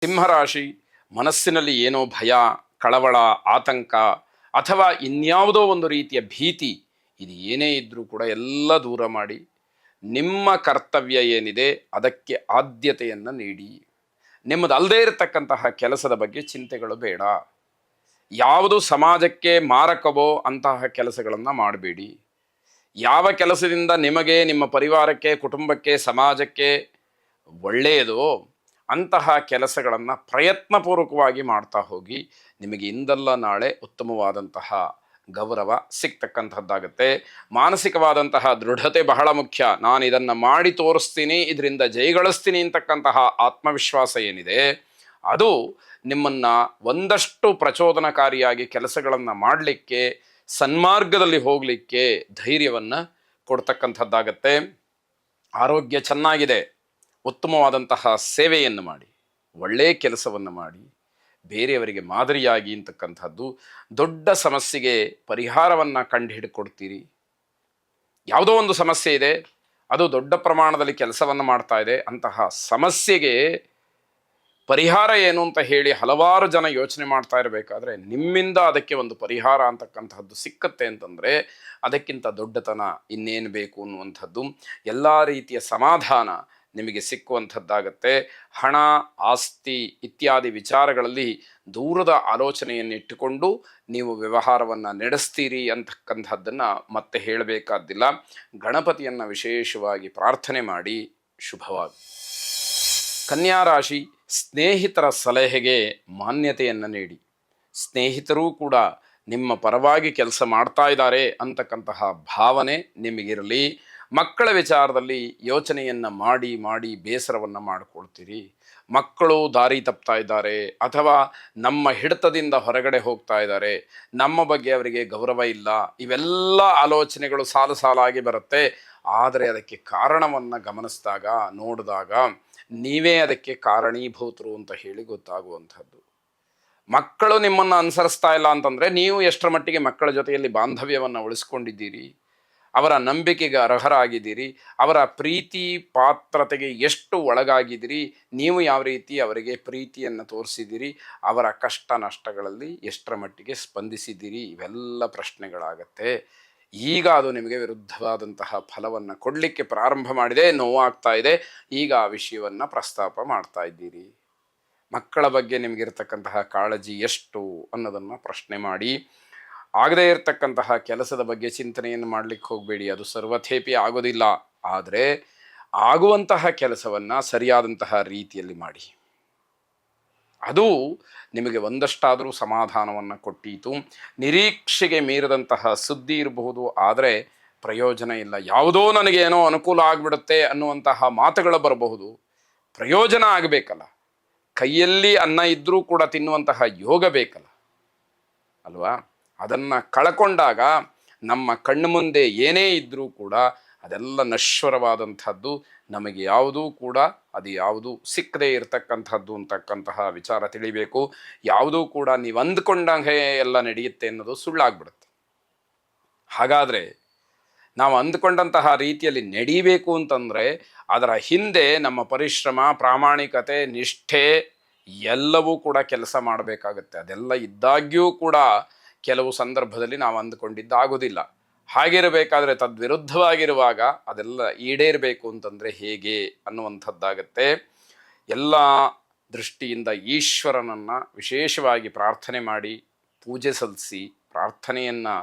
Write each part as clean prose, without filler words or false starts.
ಸಿಂಹರಾಶಿ ಮನಸ್ಸಿನಲ್ಲಿ ಏನೋ ಭಯ, ಕಳವಳ, ಆತಂಕ ಅಥವಾ ಇನ್ಯಾವುದೋ ಒಂದು ರೀತಿಯ ಭೀತಿ ಇದು ಏನೇ ಇದ್ದರೂ ಕೂಡ ಎಲ್ಲ ದೂರ ಮಾಡಿ ನಿಮ್ಮ ಕರ್ತವ್ಯ ಏನಿದೆ ಅದಕ್ಕೆ ಆದ್ಯತೆಯನ್ನು ನೀಡಿ. ನಿಮ್ಮದಲ್ಲದೇ ಇರತಕ್ಕಂತಹ ಕೆಲಸದ ಬಗ್ಗೆ ಚಿಂತೆಗಳು ಬೇಡ. ಯಾವುದು ಸಮಾಜಕ್ಕೆ ಮಾರಕವೋ ಅಂತಹ ಕೆಲಸಗಳನ್ನು ಮಾಡಬೇಡಿ. ಯಾವ ಕೆಲಸದಿಂದ ನಿಮಗೆ, ನಿಮ್ಮ ಪರಿವಾರಕ್ಕೆ, ಕುಟುಂಬಕ್ಕೆ, ಸಮಾಜಕ್ಕೆ ಒಳ್ಳೆಯದೋ ಅಂತಹ ಕೆಲಸಗಳನ್ನು ಪ್ರಯತ್ನಪೂರ್ವಕವಾಗಿ ಮಾಡ್ತಾ ಹೋಗಿ. ನಿಮಗೆ ಇಂದಲ್ಲ ನಾಳೆ ಉತ್ತಮವಾದಂತಹ ಗೌರವ ಸಿಗ್ತಕ್ಕಂಥದ್ದಾಗತ್ತೆ. ಮಾನಸಿಕವಾದಂತಹ ದೃಢತೆ ಬಹಳ ಮುಖ್ಯ. ನಾನು ಇದನ್ನು ಮಾಡಿ ತೋರಿಸ್ತೀನಿ, ಇದರಿಂದ ಜಯಗಳಿಸ್ತೀನಿ ಅಂತಕ್ಕಂತಹ ಆತ್ಮವಿಶ್ವಾಸ ಏನಿದೆ ಅದು ನಿಮ್ಮನ್ನು ಒಂದಷ್ಟು ಪ್ರಚೋದನಕಾರಿಯಾಗಿ ಕೆಲಸಗಳನ್ನು ಮಾಡಲಿಕ್ಕೆ, ಸನ್ಮಾರ್ಗದಲ್ಲಿ ಹೋಗಲಿಕ್ಕೆ ಧೈರ್ಯವನ್ನು ಕೊಡ್ತಕ್ಕಂಥದ್ದಾಗತ್ತೆ. ಆರೋಗ್ಯ ಚೆನ್ನಾಗಿದೆ, ಉತ್ತಮವಾದಂತಹ ಸೇವೆಯನ್ನು ಮಾಡಿ, ಒಳ್ಳೆಯ ಕೆಲಸವನ್ನು ಮಾಡಿ, ಬೇರೆಯವರಿಗೆ ಮಾದರಿಯಾಗಿ ಅಂತಕ್ಕಂಥದ್ದು. ದೊಡ್ಡ ಸಮಸ್ಯೆಗೆ ಪರಿಹಾರವನ್ನು ಕಂಡುಹಿಡ್ಕೊಡ್ತೀರಿ. ಯಾವುದೋ ಒಂದು ಸಮಸ್ಯೆ ಇದೆ, ಅದು ದೊಡ್ಡ ಪ್ರಮಾಣದಲ್ಲಿ ಕೆಲಸವನ್ನು ಮಾಡ್ತಾ ಇದೆ, ಅಂತಹ ಸಮಸ್ಯೆಗೆ ಪರಿಹಾರ ಏನು ಅಂತ ಹೇಳಿ ಹಲವಾರು ಜನ ಯೋಚನೆ ಮಾಡ್ತಾ ಇರಬೇಕಾದ್ರೆ ನಿಮ್ಮಿಂದ ಅದಕ್ಕೆ ಒಂದು ಪರಿಹಾರ ಅಂತಕ್ಕಂಥದ್ದು ಸಿಕ್ಕತ್ತೆ ಅಂತಂದರೆ ಅದಕ್ಕಿಂತ ದೊಡ್ಡತನ ಇನ್ನೇನು ಬೇಕು ಅನ್ನುವಂಥದ್ದು. ಎಲ್ಲ ರೀತಿಯ ಸಮಾಧಾನ ನಿಮಗೆ ಸಿಕ್ಕುವಂಥದ್ದಾಗತ್ತೆ. ಹಣ, ಆಸ್ತಿ ಇತ್ಯಾದಿ ವಿಚಾರಗಳಲ್ಲಿ ದೂರದ ಆಲೋಚನೆಯನ್ನು ಇಟ್ಟುಕೊಂಡು ನೀವು ವ್ಯವಹಾರವನ್ನು ನಡೆಸ್ತೀರಿ ಅಂತಕ್ಕಂಥದ್ದನ್ನು ಮತ್ತೆ ಹೇಳಬೇಕಾದ್ದಿಲ್ಲ. ಗಣಪತಿಯನ್ನು ವಿಶೇಷವಾಗಿ ಪ್ರಾರ್ಥನೆ ಮಾಡಿ. ಶುಭವಾಗಿ. ಕನ್ಯಾ ರಾಶಿ, ಸ್ನೇಹಿತರ ಸಲಹೆಗೆ ಮಾನ್ಯತೆಯನ್ನು ನೀಡಿ. ಸ್ನೇಹಿತರೂ ಕೂಡ ನಿಮ್ಮ ಪರವಾಗಿ ಕೆಲಸ ಮಾಡ್ತಾ ಇದ್ದಾರೆ ಅಂತಕ್ಕಂತಹ ಭಾವನೆ ನಿಮಗಿರಲಿ. ಮಕ್ಕಳ ವಿಚಾರದಲ್ಲಿ ಯೋಚನೆಯನ್ನು ಮಾಡಿ ಮಾಡಿ ಬೇಸರವನ್ನು ಮಾಡಿಕೊಳ್ತೀರಿ. ಮಕ್ಕಳು ದಾರಿ ತಪ್ತಾ ಇದ್ದಾರೆ ಅಥವಾ ನಮ್ಮ ಹಿಡಿತದಿಂದ ಹೊರಗಡೆ ಹೋಗ್ತಾ ಇದ್ದಾರೆ, ನಮ್ಮ ಬಗ್ಗೆ ಅವರಿಗೆ ಗೌರವ ಇಲ್ಲ, ಇವೆಲ್ಲ ಆಲೋಚನೆಗಳು ಸಾಲು ಸಾಲಾಗಿ ಬರುತ್ತೆ. ಆದರೆ ಅದಕ್ಕೆ ಕಾರಣವನ್ನು ಗಮನಿಸಿದಾಗ, ನೋಡಿದಾಗ ನೀವೇ ಅದಕ್ಕೆ ಕಾರಣೀಭೂತರು ಅಂತ ಹೇಳಿ ಗೊತ್ತಾಗುವಂಥದ್ದು. ಮಕ್ಕಳು ನಿಮ್ಮನ್ನು ಅನುಸರಿಸ್ತಾ ಇಲ್ಲ ಅಂತಂದರೆ ನೀವು ಎಷ್ಟರ ಮಟ್ಟಿಗೆ ಮಕ್ಕಳ ಜೊತೆಯಲ್ಲಿ ಬಾಂಧವ್ಯವನ್ನು ಉಳಿಸ್ಕೊಂಡಿದ್ದೀರಿ, ಅವರ ನಂಬಿಕೆಗೆ ಅರ್ಹರಾಗಿದ್ದೀರಿ, ಅವರ ಪ್ರೀತಿ ಪಾತ್ರತೆಗೆ ಎಷ್ಟು ಒಳಗಾಗಿದ್ದೀರಿ, ನೀವು ಯಾವ ರೀತಿ ಅವರಿಗೆ ಪ್ರೀತಿಯನ್ನು ತೋರಿಸಿದ್ದೀರಿ, ಅವರ ಕಷ್ಟ ನಷ್ಟಗಳಲ್ಲಿ ಎಷ್ಟರ ಮಟ್ಟಿಗೆ ಸ್ಪಂದಿಸಿದ್ದೀರಿ, ಇವೆಲ್ಲ ಪ್ರಶ್ನೆಗಳಾಗತ್ತೆ. ಈಗ ಅದು ನಿಮಗೆ ವಿರುದ್ಧವಾದಂತಹ ಫಲವನ್ನು ಕೊಡಲಿಕ್ಕೆ ಪ್ರಾರಂಭ ಮಾಡಿದೆ, ನೋವಾಗ್ತಾ ಇದೆ. ಈಗ ಆ ವಿಷಯವನ್ನು ಪ್ರಸ್ತಾಪ ಮಾಡ್ತಾ ಇದ್ದೀರಿ. ಮಕ್ಕಳ ಬಗ್ಗೆ ನಿಮಗಿರ್ತಕ್ಕಂತಹ ಕಾಳಜಿ ಎಷ್ಟು ಅನ್ನೋದನ್ನು ಪ್ರಶ್ನೆ ಮಾಡಿ. ಆಗದೇ ಇರತಕ್ಕಂತಹ ಕೆಲಸದ ಬಗ್ಗೆ ಚಿಂತನೆಯನ್ನು ಮಾಡಲಿಕ್ಕೆ ಹೋಗಬೇಡಿ, ಅದು ಸರ್ವಥೇಪಿ ಆಗೋದಿಲ್ಲ. ಆದರೆ ಆಗುವಂತಹ ಕೆಲಸವನ್ನು ಸರಿಯಾದಂತಹ ರೀತಿಯಲ್ಲಿ ಮಾಡಿ. ಅದು ನಿಮಗೆ ಒಂದಷ್ಟಾದರೂ ಸಮಾಧಾನವನ್ನು ಕೊಟ್ಟೀತು. ನಿರೀಕ್ಷೆಗೆ ಮೀರಿದಂತಹ ಸುದ್ದಿ ಇರಬಹುದು, ಆದರೆ ಪ್ರಯೋಜನ ಇಲ್ಲ. ಯಾವುದೋ ನನಗೇನೋ ಅನುಕೂಲ ಆಗಿಬಿಡುತ್ತೆ ಅನ್ನುವಂತಹ ಮಾತುಗಳು ಬರಬಹುದು. ಪ್ರಯೋಜನ ಆಗಬೇಕಲ್ಲ. ಕೈಯಲ್ಲಿ ಅನ್ನ ಇದ್ದರೂ ಕೂಡ ತಿನ್ನುವಂತಹ ಯೋಗ ಬೇಕಲ್ಲ ಅಲ್ವಾ? ಅದನ್ನು ಕಳ್ಕೊಂಡಾಗ ನಮ್ಮ ಕಣ್ಣು ಮುಂದೆ ಏನೇ ಇದ್ದರೂ ಕೂಡ ಅದೆಲ್ಲ ನಶ್ವರವಾದಂಥದ್ದು. ನಮಗೆ ಯಾವುದೂ ಕೂಡ ಅದು ಯಾವುದು ಸಿಕ್ಕದೇ ಇರತಕ್ಕಂಥದ್ದು ಅಂತಕ್ಕಂತಹ ವಿಚಾರ ತಿಳಿಬೇಕು. ಯಾವುದೂ ಕೂಡ ನೀವು ಅಂದ್ಕೊಂಡಂಗೆ ಎಲ್ಲ ನಡೆಯುತ್ತೆ ಅನ್ನೋದು ಸುಳ್ಳಾಗ್ಬಿಡುತ್ತೆ. ಹಾಗಾದರೆ ನಾವು ಅಂದ್ಕೊಂಡಂತಹ ರೀತಿಯಲ್ಲಿ ನಡೀಬೇಕು ಅಂತಂದರೆ ಅದರ ಹಿಂದೆ ನಮ್ಮ ಪರಿಶ್ರಮ, ಪ್ರಾಮಾಣಿಕತೆ, ನಿಷ್ಠೆ ಎಲ್ಲವೂ ಕೂಡ ಕೆಲಸ ಮಾಡಬೇಕಾಗತ್ತೆ. ಅದೆಲ್ಲ ಇದ್ದಾಗ್ಯೂ ಕೂಡ ಕೆಲವು ಸಂದರ್ಭದಲ್ಲಿ ನಾವು ಅಂದುಕೊಂಡಿದ್ದಾಗೋದಿಲ್ಲ. ಹಾಗಿರಬೇಕಾದ್ರೆ ತದ್ವಿರುದ್ಧವಾಗಿರುವಾಗ ಅದೆಲ್ಲ ಈಡೇರಬೇಕು ಅಂತಂದರೆ ಹೇಗೆ ಅನ್ನುವಂಥದ್ದಾಗತ್ತೆ. ಎಲ್ಲ ದೃಷ್ಟಿಯಿಂದ ಈಶ್ವರನನ್ನು ವಿಶೇಷವಾಗಿ ಪ್ರಾರ್ಥನೆ ಮಾಡಿ, ಪೂಜೆ ಸಲ್ಲಿಸಿ, ಪ್ರಾರ್ಥನೆಯನ್ನು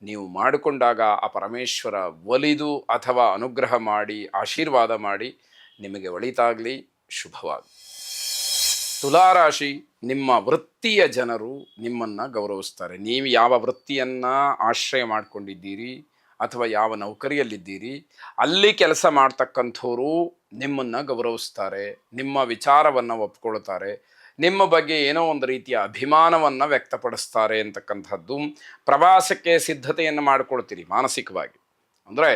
ನೀವು ಮಾಡಿಕೊಂಡಾಗ ಆ ಪರಮೇಶ್ವರ ಒಲಿದು ಅಥವಾ ಅನುಗ್ರಹ ಮಾಡಿ, ಆಶೀರ್ವಾದ ಮಾಡಿ ನಿಮಗೆ ಒಳಿತಾಗಲಿ. ಶುಭವಾಗಿ. ತುಲಾರಾಶಿ, ನಿಮ್ಮ ವೃತ್ತಿಯ ಜನರು ನಿಮ್ಮನ್ನು ಗೌರವಿಸ್ತಾರೆ. ನೀವು ಯಾವ ವೃತ್ತಿಯನ್ನು ಆಶ್ರಯ ಮಾಡಿಕೊಂಡಿದ್ದೀರಿ ಅಥವಾ ಯಾವ ನೌಕರಿಯಲ್ಲಿದ್ದೀರಿ ಅಲ್ಲಿ ಕೆಲಸ ಮಾಡ್ತಕ್ಕಂಥವರು ನಿಮ್ಮನ್ನು ಗೌರವಿಸ್ತಾರೆ, ನಿಮ್ಮ ವಿಚಾರವನ್ನು ಒಪ್ಕೊಳ್ತಾರೆ, ನಿಮ್ಮ ಬಗ್ಗೆ ಏನೋ ಒಂದು ರೀತಿಯ ಅಭಿಮಾನವನ್ನು ವ್ಯಕ್ತಪಡಿಸ್ತಾರೆ ಅಂತಕ್ಕಂಥದ್ದು. ಪ್ರವಾಸಕ್ಕೆ ಸಿದ್ಧತೆಯನ್ನು ಮಾಡಿಕೊಳ್ತೀರಿ ಮಾನಸಿಕವಾಗಿ. ಅಂದರೆ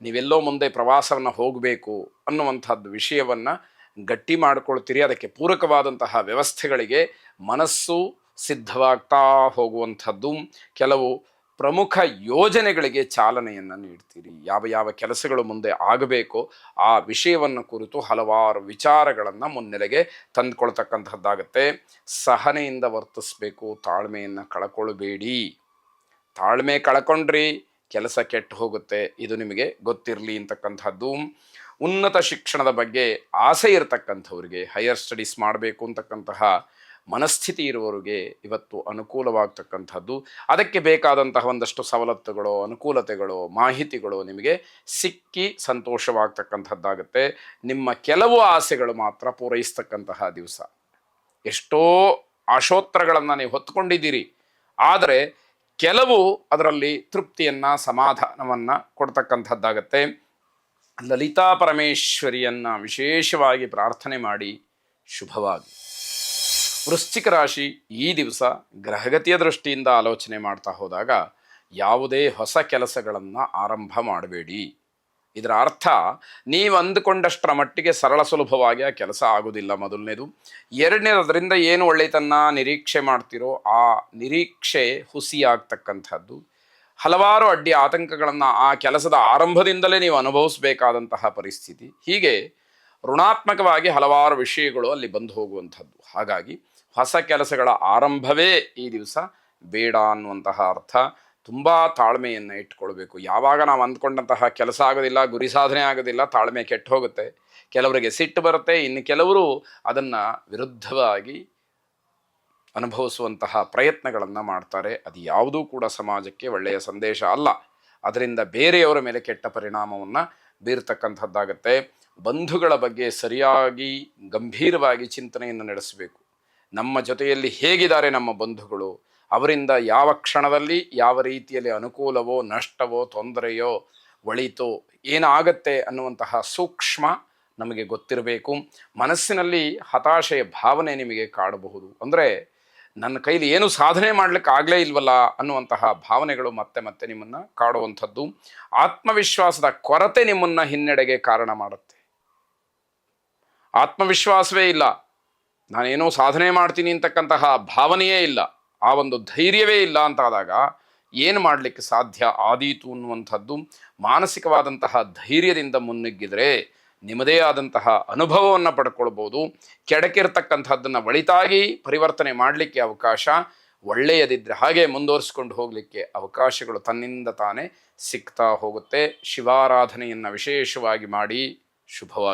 ನೀವೆಲ್ಲೋ ಮುಂದೆ ಪ್ರವಾಸವನ್ನು ಹೋಗಬೇಕು ಅನ್ನುವಂಥದ್ದು ವಿಷಯವನ್ನು ಗಟ್ಟಿ ಮಾಡಿಕೊಳ್ತೀರಿ. ಅದಕ್ಕೆ ಪೂರಕವಾದಂತಹ ವ್ಯವಸ್ಥೆಗಳಿಗೆ ಮನಸ್ಸು ಸಿದ್ಧವಾಗ್ತಾ ಹೋಗುವಂಥದ್ದು. ಕೆಲವು ಪ್ರಮುಖ ಯೋಜನೆಗಳಿಗೆ ಚಾಲನೆಯನ್ನು ನೀಡ್ತೀರಿ. ಯಾವ ಯಾವ ಕೆಲಸಗಳು ಮುಂದೆ ಆಗಬೇಕೋ ಆ ವಿಷಯವನ್ನು ಕುರಿತು ಹಲವಾರು ವಿಚಾರಗಳನ್ನು ಮುನ್ನೆಲೆಗೆ ತಂದುಕೊಳ್ತಕ್ಕಂಥದ್ದಾಗತ್ತೆ. ಸಹನೆಯಿಂದ ವರ್ತಿಸಬೇಕು, ತಾಳ್ಮೆಯನ್ನು ಕಳ್ಕೊಳ್ಬೇಡಿ. ತಾಳ್ಮೆ ಕಳ್ಕೊಂಡ್ರಿ ಕೆಲಸ ಕೆಟ್ಟು ಹೋಗುತ್ತೆ, ಇದು ನಿಮಗೆ ಗೊತ್ತಿರಲಿ ಅಂತಕ್ಕಂಥದ್ದು. ಉನ್ನತ ಶಿಕ್ಷಣದ ಬಗ್ಗೆ ಆಸೆ ಇರತಕ್ಕಂಥವ್ರಿಗೆ, ಹೈಯರ್ ಸ್ಟಡೀಸ್ ಮಾಡಬೇಕು ಅಂತಕ್ಕಂತಹ ಮನಸ್ಥಿತಿ ಇರುವವರಿಗೆ ಇವತ್ತು ಅನುಕೂಲವಾಗ್ತಕ್ಕಂಥದ್ದು. ಅದಕ್ಕೆ ಬೇಕಾದಂತಹ ಒಂದಷ್ಟು ಸವಲತ್ತುಗಳು, ಅನುಕೂಲತೆಗಳು, ಮಾಹಿತಿಗಳು ನಿಮಗೆ ಸಿಕ್ಕಿ ಸಂತೋಷವಾಗ್ತಕ್ಕಂಥದ್ದಾಗುತ್ತೆ. ನಿಮ್ಮ ಕೆಲವು ಆಸೆಗಳು ಮಾತ್ರ ಪೂರೈಸ್ತಕ್ಕಂತಹ ದಿವಸ. ಎಷ್ಟೋ ಆಶೋತ್ತರಗಳನ್ನು ನೀವು ಹೊತ್ಕೊಂಡಿದ್ದೀರಿ, ಆದರೆ ಕೆಲವು ಅದರಲ್ಲಿ ತೃಪ್ತಿಯನ್ನು, ಸಮಾಧಾನವನ್ನು ಕೊಡ್ತಕ್ಕಂಥದ್ದಾಗತ್ತೆ. ಲಲಿತಾ ಪರಮೇಶ್ವರಿಯನ್ನು ವಿಶೇಷವಾಗಿ ಪ್ರಾರ್ಥನೆ ಮಾಡಿ ಶುಭವಾಗಿ. ವೃಶ್ಚಿಕ ರಾಶಿ ಈ ದಿವಸ ಗ್ರಹಗತಿಯ ದೃಷ್ಟಿಯಿಂದ ಆಲೋಚನೆ ಮಾಡ್ತಾ ಹೋದಾಗ ಯಾವುದೇ ಹೊಸ ಕೆಲಸಗಳನ್ನು ಆರಂಭ ಮಾಡಬೇಡಿ. ಇದರ ಅರ್ಥ ನೀವು ಅಂದುಕೊಂಡಷ್ಟರ ಮಟ್ಟಿಗೆ ಸರಳ ಸುಲಭವಾಗಿ ಆ ಕೆಲಸ ಆಗೋದಿಲ್ಲ, ಮೊದಲನೇದು. ಎರಡನೇದು, ಅದರಿಂದ ಏನು ಒಳ್ಳೆಯತನ್ನ ನಿರೀಕ್ಷೆ ಮಾಡ್ತಿರೋ ಆ ನಿರೀಕ್ಷೆ ಹುಸಿಯಾಗ್ತಕ್ಕಂಥದ್ದು. ಹಲವಾರು ಅಡ್ಡಿ ಆತಂಕಗಳನ್ನು ಆ ಕೆಲಸದ ಆರಂಭದಿಂದಲೇ ನೀವು ಅನುಭವಿಸಬೇಕಾದಂತಹ ಪರಿಸ್ಥಿತಿ. ಹೀಗೆ ಋಣಾತ್ಮಕವಾಗಿ ಹಲವಾರು ವಿಷಯಗಳು ಅಲ್ಲಿ ಬಂದು ಹೋಗುವಂಥದ್ದು. ಹಾಗಾಗಿ ಹೊಸ ಕೆಲಸಗಳ ಆರಂಭವೇ ಈ ದಿವಸ ಬೇಡ ಅನ್ನುವಂತಹ ಅರ್ಥ. ತುಂಬ ತಾಳ್ಮೆಯನ್ನು ಇಟ್ಕೊಳ್ಬೇಕು. ಯಾವಾಗ ನಾವು ಅಂದ್ಕೊಂಡಂತಹ ಕೆಲಸ ಆಗೋದಿಲ್ಲ, ಗುರಿ ಸಾಧನೆ ಆಗೋದಿಲ್ಲ, ತಾಳ್ಮೆ ಕೆಟ್ಟು ಹೋಗುತ್ತೆ. ಕೆಲವರಿಗೆ ಸಿಟ್ಟು ಬರುತ್ತೆ, ಇನ್ನು ಕೆಲವರು ಅದನ್ನು ವಿರುದ್ಧವಾಗಿ ಅನುಭವಿಸುವಂತಹ ಪ್ರಯತ್ನಗಳನ್ನು ಮಾಡ್ತಾರೆ. ಅದು ಯಾವುದೂ ಕೂಡ ಸಮಾಜಕ್ಕೆ ಒಳ್ಳೆಯ ಸಂದೇಶ ಅಲ್ಲ. ಅದರಿಂದ ಬೇರೆಯವರ ಮೇಲೆ ಕೆಟ್ಟ ಪರಿಣಾಮವನ್ನು ಬೀರ್ತಕ್ಕಂಥದ್ದಾಗತ್ತೆ. ಬಂಧುಗಳ ಬಗ್ಗೆ ಸರಿಯಾಗಿ ಗಂಭೀರವಾಗಿ ಚಿಂತನೆಯನ್ನು ನಡೆಸಬೇಕು. ನಮ್ಮ ಜೊತೆಯಲ್ಲಿ ಹೇಗಿದ್ದಾರೆ ನಮ್ಮ ಬಂಧುಗಳು, ಅವರಿಂದ ಯಾವ ಕ್ಷಣದಲ್ಲಿ ಯಾವ ರೀತಿಯಲ್ಲಿ ಅನುಕೂಲವೋ ನಷ್ಟವೋ ತೊಂದರೆಯೋ ಒಳಿತೋ ಏನಾಗತ್ತೆ ಅನ್ನುವಂತಹ ಸೂಕ್ಷ್ಮ ನಮಗೆ ಗೊತ್ತಿರಬೇಕು. ಮನಸ್ಸಿನಲ್ಲಿ ಹತಾಶೆಯ ಭಾವನೆ ನಿಮಗೆ ಕಾಡಬಹುದು. ಅಂದರೆ ನನ್ನ ಕೈಲಿ ಏನು ಸಾಧನೆ ಮಾಡಲಿಕ್ಕೆ ಆಗಲೇ ಇಲ್ವಲ್ಲ ಅನ್ನುವಂತಹ ಭಾವನೆಗಳು ಮತ್ತೆ ಮತ್ತೆ ನಿಮ್ಮನ್ನು ಕಾಡುವಂಥದ್ದು. ಆತ್ಮವಿಶ್ವಾಸದ ಕೊರತೆ ನಿಮ್ಮನ್ನು ಹಿನ್ನಡೆಗೆ ಕಾರಣ ಮಾಡುತ್ತೆ. ಆತ್ಮವಿಶ್ವಾಸವೇ ಇಲ್ಲ, ನಾನೇನೋ ಸಾಧನೆ ಮಾಡ್ತೀನಿ ಅಂತಕ್ಕಂತಹ ಭಾವನೆಯೇ ಇಲ್ಲ, ಆ ಒಂದು ಧೈರ್ಯವೇ ಇಲ್ಲ ಅಂತಾದಾಗ ಏನು ಮಾಡಲಿಕ್ಕೆ ಸಾಧ್ಯ ಆದೀತು ಅನ್ನುವಂಥದ್ದು. ಮಾನಸಿಕವಾದಂತಹ ಧೈರ್ಯದಿಂದ ಮುನ್ನುಗ್ಗಿದರೆ ನಿಮ್ಮದೇ ಆದಂತಹ ಅನುಭವವನ್ನು ಪಡ್ಕೊಳ್ಬೋದು. ಕೆಡಕಿರ್ತಕ್ಕಂಥದ್ದನ್ನು ಒಳಿತಾಗಿ ಪರಿವರ್ತನೆ ಮಾಡಲಿಕ್ಕೆ ಅವಕಾಶ, ಒಳ್ಳೆಯದಿದ್ದರೆ ಹಾಗೆ ಮುಂದುವರಿಸ್ಕೊಂಡು ಹೋಗಲಿಕ್ಕೆ ಅವಕಾಶಗಳು ತನ್ನಿಂದ ತಾನೇ ಸಿಗ್ತಾ ಹೋಗುತ್ತೆ. ಶಿವಾರಾಧನೆಯನ್ನು ವಿಶೇಷವಾಗಿ ಮಾಡಿ ಶುಭವಾಗಿ.